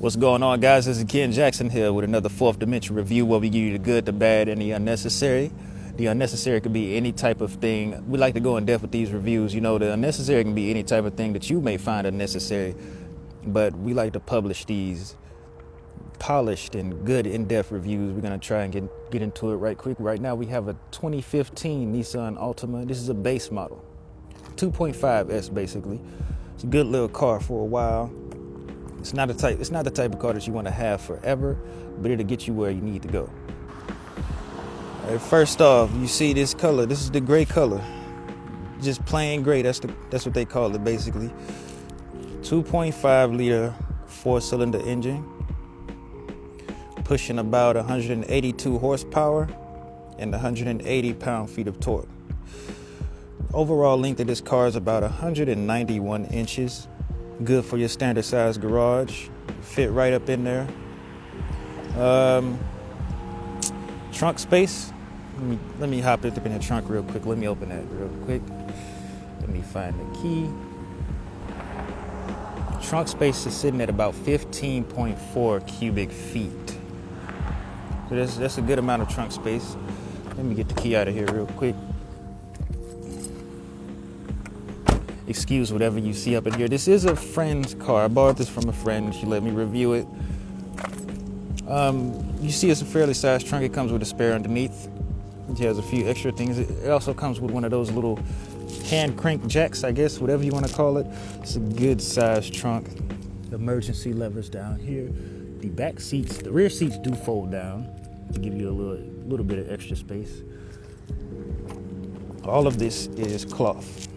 What's going on, guys? This is Ken Jackson here with another Fourth Dimension review where we give you the good, the bad, and the unnecessary. The unnecessary could be any type of thing. We like to go in depth with these reviews. You know, the unnecessary can be any type of thing that you may find unnecessary, but we like to publish these polished and good in-depth reviews. We're going to try and get into it right quick. Right now we have a 2015 Nissan Altima. This is a base model, 2.5 S basically. It's a good little car for a while. It's not the type of car that you want to have forever, but it'll get you where you need to go. All right, first off, you see this color. This is the gray color, just plain gray. That's what they call it basically. 2.5 liter 4-cylinder engine, pushing about 182 horsepower and 180 pound-feet of torque. Overall length of this car is about 191 inches. Good for your standard size garage. Fit right up in there. Trunk space. Let me hop up in the trunk real quick. Let me open that real quick. Let me find the key. Trunk space is sitting at about 15.4 cubic feet. So that's a good amount of trunk space. Let me get the key out of here real quick. Excuse whatever you see up in here. This is a friend's car. I bought this from a friend. She let me review it. You see it's a fairly sized trunk. It comes with a spare underneath. It has a few extra things. It also comes with one of those little hand crank jacks, I guess, whatever you want to call it. It's a good sized trunk. Emergency levers down here. The back seats, the rear seats do fold down to give you a little bit of extra space. All of this is cloth.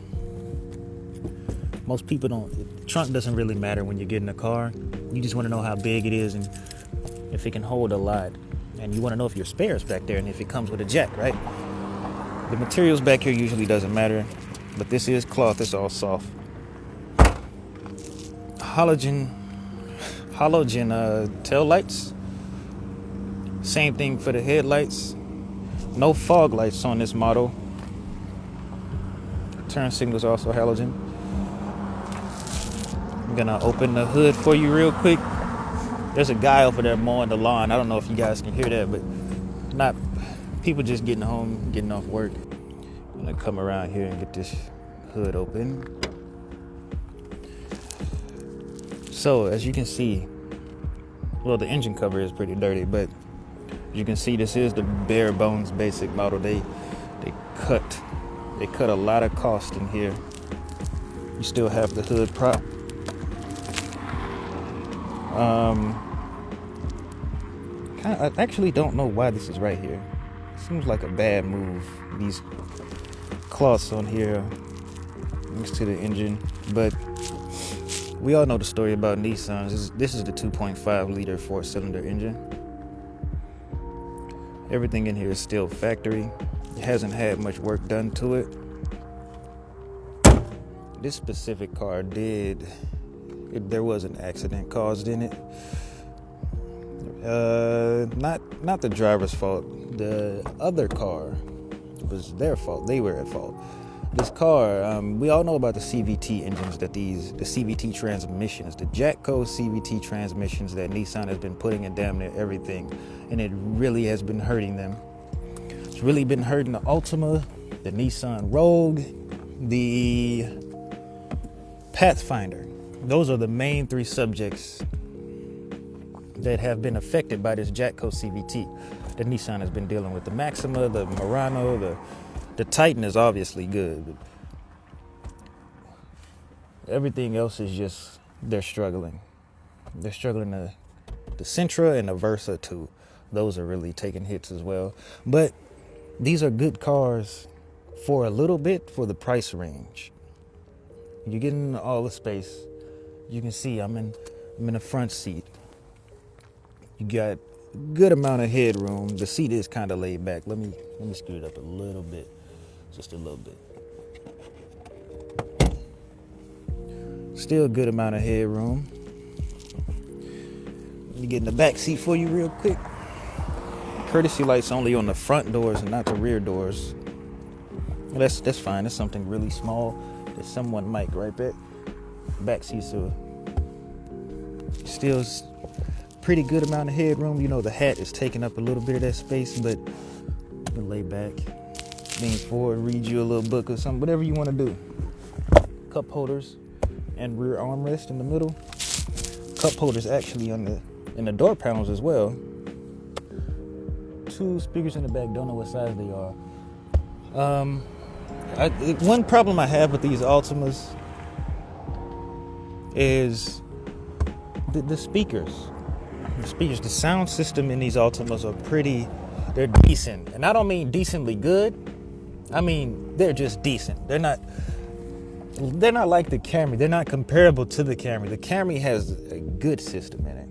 Most people the trunk doesn't really matter when you get in a car. You just want to know how big it is and if it can hold a lot. And you want to know if your spare's back there and if it comes with a jack, right? The materials back here usually doesn't matter, but this is cloth. It's all soft. Halogen tail lights. Same thing for the headlights. No fog lights on this model. Turn signals also halogen. I'm gonna open the hood for you real quick. There's a guy over there mowing the lawn. I don't know if you guys can hear that, but not people just getting home, getting off work. I'm gonna come around here and get this hood open. So as you can see, well, the engine cover is pretty dirty, but as you can see, this is the bare bones basic model. They cut a lot of cost in here. You still have the hood prop. I actually don't know why this is right here. It seems like a bad move. These cloths on here next to the engine, but we all know the story about Nissans. This is the 2.5 liter 4-cylinder engine. Everything in here is still factory. It hasn't had much work done to it. This specific car there was an accident caused in it. Not the driver's fault. The other car, it was their fault. They were at fault. This car, we all know about the CVT engines the CVT transmissions, the Jatco CVT transmissions that Nissan has been putting in damn near everything, and it really has been hurting them. It's really been hurting the Altima, the Nissan Rogue, the Pathfinder. Those are the main three subjects that have been affected by this Jatco CVT that Nissan has been dealing with. The Maxima, the Murano, the Titan is obviously good. But everything else is just, they're struggling. They're struggling. The Sentra and the Versa too. Those are really taking hits as well. But these are good cars for a little bit for the price range. You're getting all the space. You can see I'm in the front seat. You got a good amount of headroom. The seat is kind of laid back. Let me scoot it up a little bit, just a little bit. Still a good amount of headroom. Let me get in the back seat for you real quick. Courtesy lights only on the front doors and not the rear doors. Well, that's fine. That's something really small that someone might gripe at. Back seats are still pretty good amount of headroom. You know, the hat is taking up a little bit of that space, but you can lay back, lean forward, read you a little book or something, whatever you want to do. Cup holders and rear armrest in the middle. Cup holders actually in the door panels as well. 2 speakers in the back, don't know what size they are. One problem I have with these Altimas is the speakers. The sound system in these Altimas are they're decent. And I don't mean decently good. I mean, they're just decent. They're not like the Camry. They're not comparable to the Camry. The Camry has a good system in it.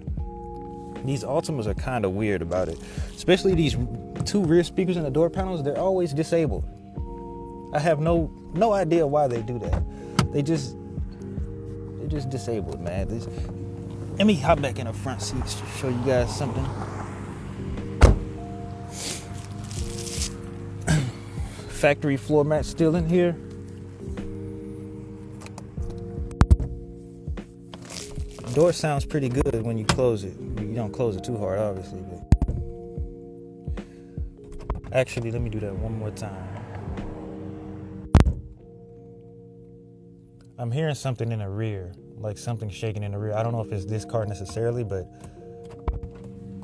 These Altimas are kind of weird about it. Especially these 2 rear speakers in the door panels, they're always disabled. I have no idea why they do that. They're just disabled, man. Let me hop back in the front seat to show you guys something. Factory floor mat still in here. Door sounds pretty good when you close it. You don't close it too hard, obviously, but actually, let me do that one more time. I'm hearing something in the rear, like something shaking in the rear. I don't know if it's this car necessarily, but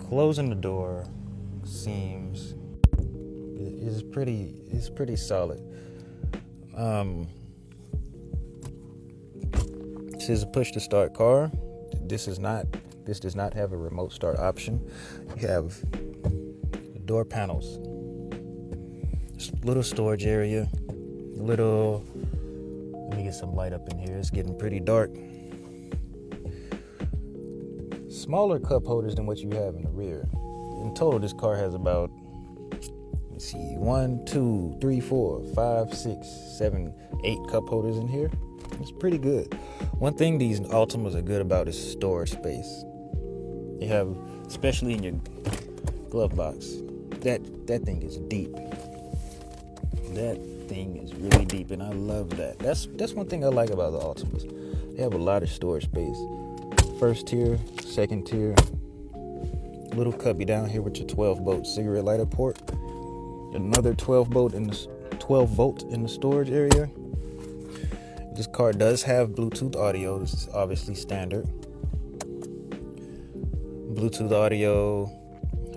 closing the door seems is pretty solid. This is a push to start car. This does not have a remote start option. You have the door panels, little storage area, let me get some light up in here. It's getting pretty dark. Smaller cup holders than what you have in the rear. In total, this car has about, 1, 2, 3, 4, 5, 6, 7, 8 cup holders in here. It's pretty good. One thing these Altimas are good about is storage space. You have, especially in your glove box, that thing is deep. That thing is really deep, and I love that. That's one thing I like about the Altimas. They have a lot of storage space. First tier, second tier. Little cubby down here with your 12-volt cigarette lighter port. Another 12-volt in the storage area. This car does have Bluetooth audio. This is obviously standard. Bluetooth audio,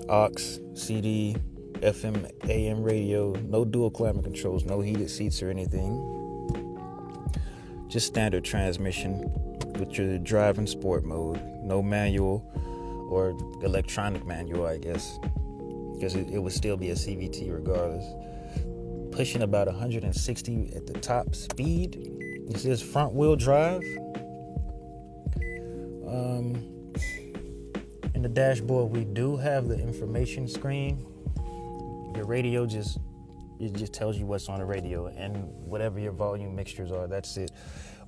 aux, CD, FM, AM radio, no dual climate controls, no heated seats or anything. Just standard transmission with your drive and sport mode. No manual or electronic manual, I guess, because it would still be a CVT regardless. Pushing about 160 at the top speed. This is front wheel drive. In the dashboard, we do have the information screen. Your radio just tells you what's on the radio and whatever your volume mixtures are. That's it.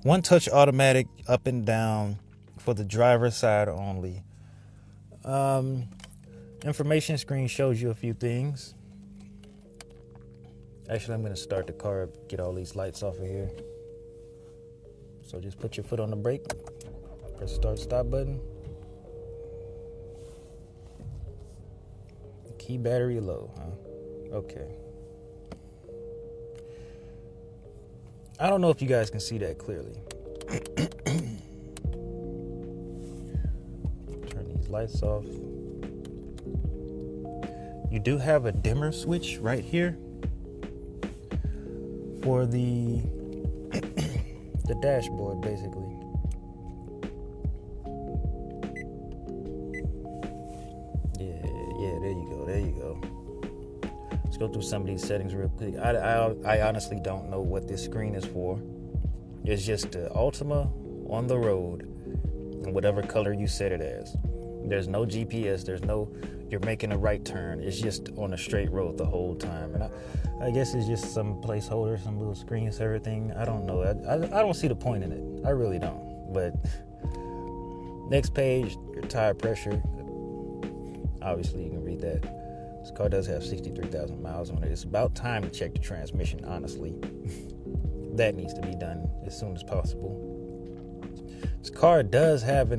One touch automatic up and down for the driver's side only. Information screen shows you a few things. Actually, I'm going to start the car up, get all these lights off of here. So just put your foot on the brake, press the start stop button. Key battery low, huh? Okay. I don't know if you guys can see that clearly. Turn these lights off. You do have a dimmer switch right here for the dashboard, basically. Yeah, there you go. Let's go through some of these settings real quick. I honestly don't know what this screen is for. It's just the Altima on the road in whatever color you set it as. There's no GPS, you're making a right turn. It's just on a straight road the whole time. And I guess it's just some placeholder, some little screens, everything. I don't know. I don't see the point in it. I really don't. But next page, your tire pressure. Obviously, you can read that. This car does have 63,000 miles on it. It's about time to check the transmission, honestly. That needs to be done as soon as possible. This car does have a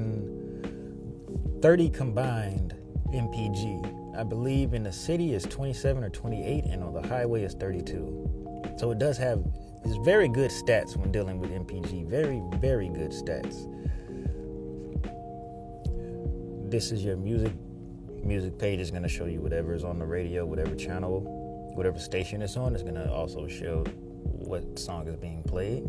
30 combined MPG. I believe in the city is 27 or 28, and on the highway is 32. So it does have, it's very good stats when dealing with MPG. Very, very good stats. This is your music page. Is going to show you whatever is on the radio, whatever channel, whatever station it's on. It's going to also show what song is being played.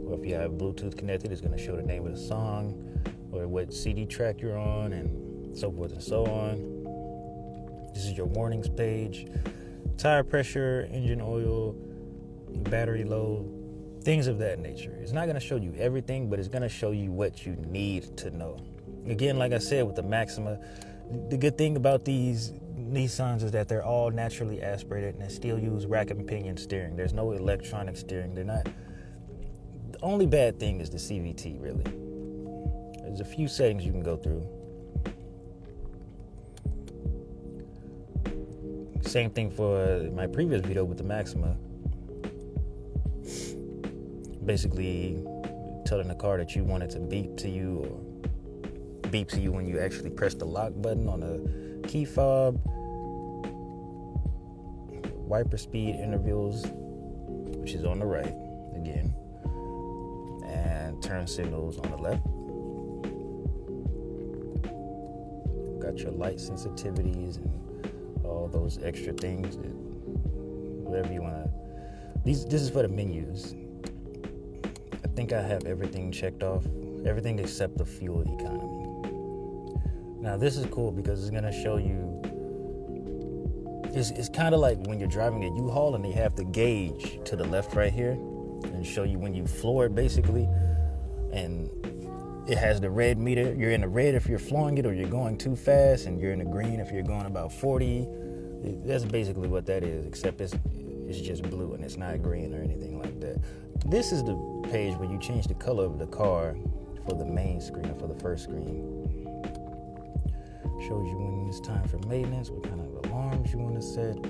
Or if you have Bluetooth connected, it's going to show the name of the song or what CD track you're on, and so forth and so on. This is your warnings page. Tire pressure, engine oil, battery load, things of that nature. It's not going to show you everything, but it's going to show you what you need to know. Again, like I said, with the Maxima, the good thing about these Nissans is that they're all naturally aspirated and they still use rack and pinion steering. There's no electronic steering. They're not. The only bad thing is the CVT, really. There's a few settings you can go through. Same thing for my previous video with the Maxima. Basically, telling the car that you want it to beep to you, or beep to you when you actually press the lock button on the key fob. Wiper speed intervals, which is on the right, again. And turn signals on the left. Got your light sensitivities and all those extra things that whatever you want to. This is for the menus. I think I have everything checked off, everything except the fuel economy. Now this is cool because it's gonna show you. It's kind of like when you're driving a U-Haul and they have the gauge to the left right here and show you when you floor it basically, and it has the red meter. You're in the red if you're flooring it or you're going too fast, and you're in the green if you're going about 40. That's basically what that is, except it's just blue and it's not green or anything like that. This is the page where you change the color of the car for the main screen or for the first screen. Shows you when it's time for maintenance, what kind of alarms you want to set,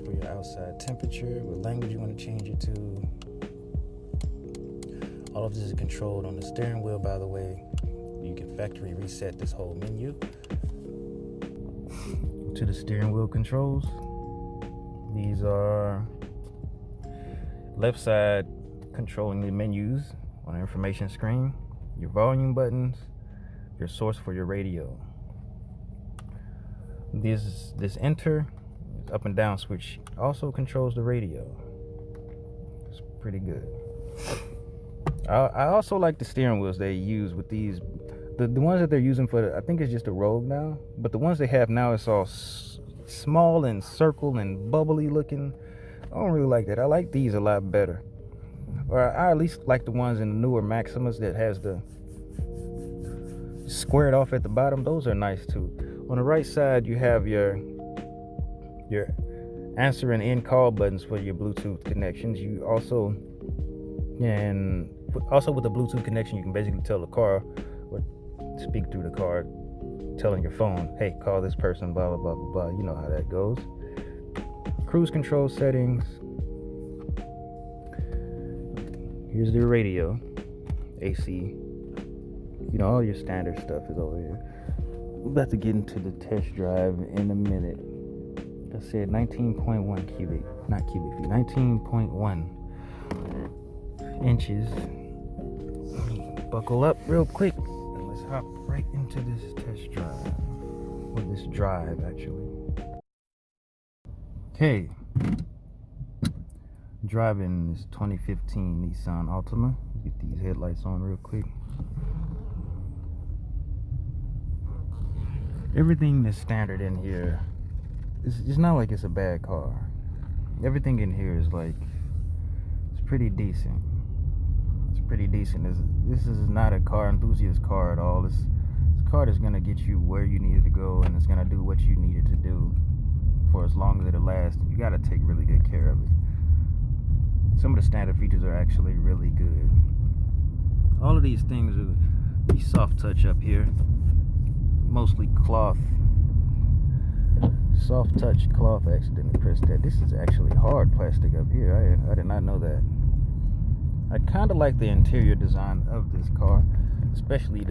for your outside temperature, what language you want to change it to. All of this is controlled on the steering wheel, by the way. You can factory reset this whole menu. To the steering wheel controls. These are left side controlling the menus on the information screen, your volume buttons, your source for your radio. This enter up and down switch also controls the radio. It's pretty good. I also like the steering wheels they use with these. The ones that they're using for, I think it's just a Rogue now, but the ones they have now, it's all small and circle and bubbly looking. I don't really like that. I like these a lot better. Or I at least like the ones in the newer Maximas that has the squared off at the bottom. Those are nice too. On the right side, you have your answer and end call buttons for your Bluetooth connections. You also with the Bluetooth connection, you can basically tell the car or speak through the car, telling your phone, hey, call this person, blah, blah, blah, blah, blah. You know how that goes. Cruise control settings. Here's the radio, AC. You know, all your standard stuff is over here. We're about to get into the test drive in a minute. I said 19.1 cubic, not cubic feet, 19.1 inches. Buckle up real quick and let's hop right into this test drive. Or this drive, actually. Okay. Driving this 2015 Nissan Altima. Get these headlights on real quick. Everything that's standard in here, it's not like it's a bad car. Everything in here is like, it's pretty decent. It's pretty decent. This is not a car enthusiast car at all. This car is gonna get you where you needed to go, and it's gonna do what you needed to do for as long as it'll last. You gotta take really good care of it. Some of the standard features are actually really good. All of these things are these soft touch up here. Mostly cloth. Soft touch cloth. I accidentally pressed that. This is actually hard plastic up here. I did not know that. I kind of like the interior design of this car, especially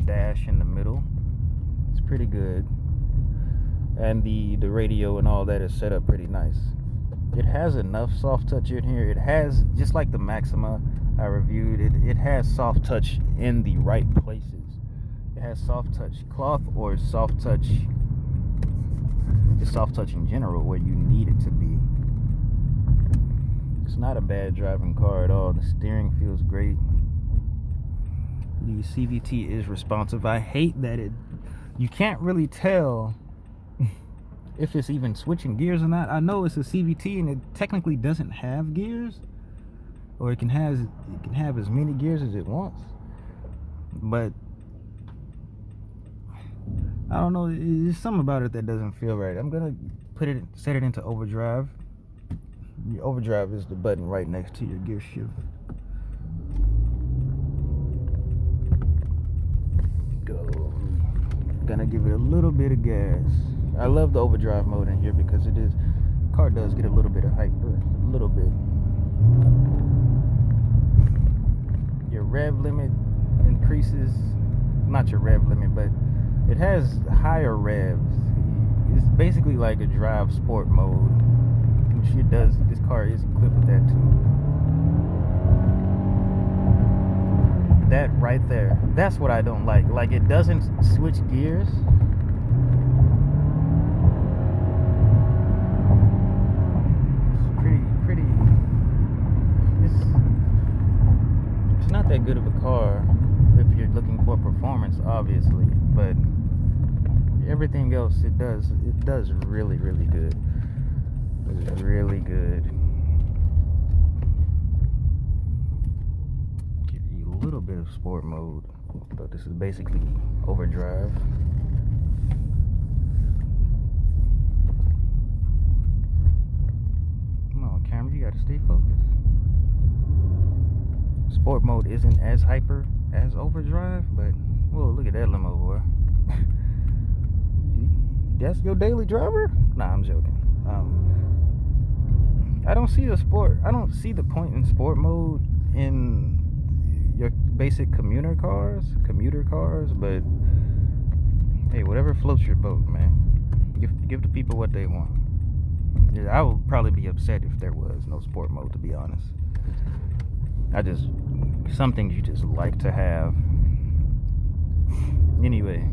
dash in the middle. It's pretty good. And the radio and all that is set up pretty nice. It has enough soft touch in here. It has, just like the Maxima I reviewed, it has soft touch in the right places. It has soft touch cloth or soft touch, just soft touch in general where you need it to be. It's not a bad driving car at all. The steering feels great. The CVT is responsive. I hate that you can't really tell if it's even switching gears or not. I know it's a CVT and it technically doesn't have gears, or it can have as many gears as it wants, but I don't know, there's something about it that doesn't feel right. I'm gonna set it into overdrive. Your overdrive is the button right next to your gear shift. Go. Gonna give it a little bit of gas. I love the overdrive mode in here because car does get a little bit of hyper, a little bit. Your rev limit increases, not your rev limit, but it has higher revs. It's basically like a drive sport mode, which it does. This car is equipped with that too. That right there, that's what I don't like. Like, it doesn't switch gears. It's not that good of a car if you're looking for performance, obviously, but everything else it does really, really good. It's really good. Give you a little bit of sport mode, but this is basically overdrive. Come on, camera, you gotta stay focused. Sport mode isn't as hyper as overdrive, but whoa, look at that limo, boy. That's your daily driver? Nah, I'm joking. I don't see the point in sport mode in your basic commuter cars, but hey, whatever floats your boat, man. Give the people what they want. Yeah, I would probably be upset if there was no sport mode, to be honest. Some things you just like to have. Anyway,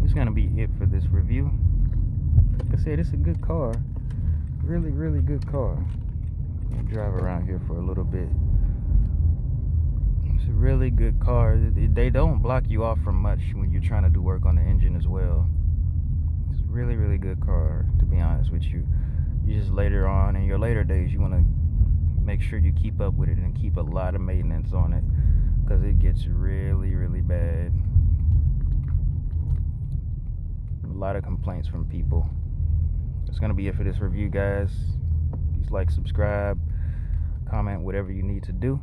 it's gonna be it for this review. Like I said, it's a good car. Really, really good car. I'll drive around here for a little bit. It's a really good car. They don't block you off from much when you're trying to do work on the engine as well. It's a really, really good car, to be honest with you. You just later on, in your later days, you want to make sure you keep up with it and keep a lot of maintenance on it, because it gets really, really bad. A lot of complaints from people. That's gonna be it for this review, guys. Please like, subscribe, comment, whatever you need to do.